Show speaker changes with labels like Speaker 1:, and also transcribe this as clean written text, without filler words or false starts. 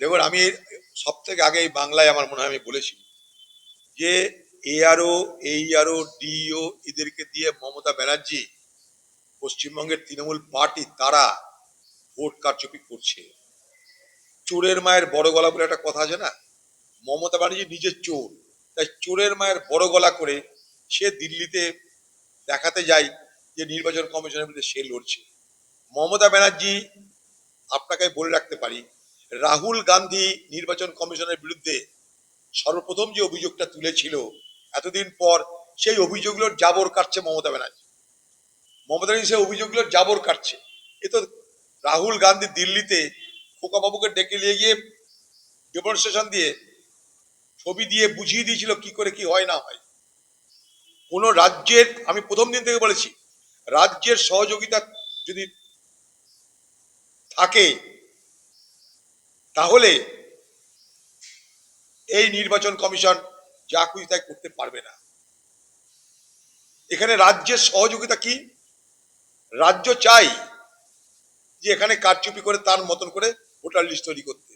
Speaker 1: দেখুন, আমি সব থেকে আগে এই বাংলায় আমার মনে হয় আমি বলেছি যে এআরও, এইআরও, ডিইও এদেরকে দিয়ে মমতা ব্যানার্জি পশ্চিমবঙ্গের তৃণমূল পার্টি তারা ভোট কারচুপি করছে। চোরের মায়ের বড় গলা বলে একটা কথা আছে না, মমতা ব্যানার্জি নিজের চোর, তাই চোরের মায়ের বড় গলা করে সে দিল্লিতে দেখাতে যায় যে নির্বাচন কমিশনের বিরুদ্ধে সে লড়ছে। মমতা ব্যানার্জি, আপনাকে বলে রাখতে পারি, রাহুল গান্ধী নির্বাচন কমিশনের বিরুদ্ধে সর্বপ্রথম যে অভিযোগটা তুলেছিল এতদিন পর, সেই অভিযোগগুলোর জাবর কাটছে মমতা ব্যানার্জি। মমতা ব্যানার্জি সেই অভিযোগগুলোর জাবর কাটছে। এ তো রাহুল গান্ধী দিল্লিতে খোকাবাবুকে ডেকে নিয়ে গিয়ে ডেমনস্ট্রেশন দিয়ে ছবি দিয়ে বুঝিয়ে দিয়েছিল কি করে কি হয় না হয়। কোন রাজ্যের, আমি প্রথম দিন থেকে বলেছি, রাজ্যের সহযোগিতা যদি থাকে তাহলে এই নির্বাচন কমিশন যা খুশি তাই করতে পারবে না। এখানে রাজ্যের সহযোগিতা কি? রাজ্য চাই যে এখানে কারচুপি করে তার মতন করে ভোটার লিস্ট তৈরি করতে।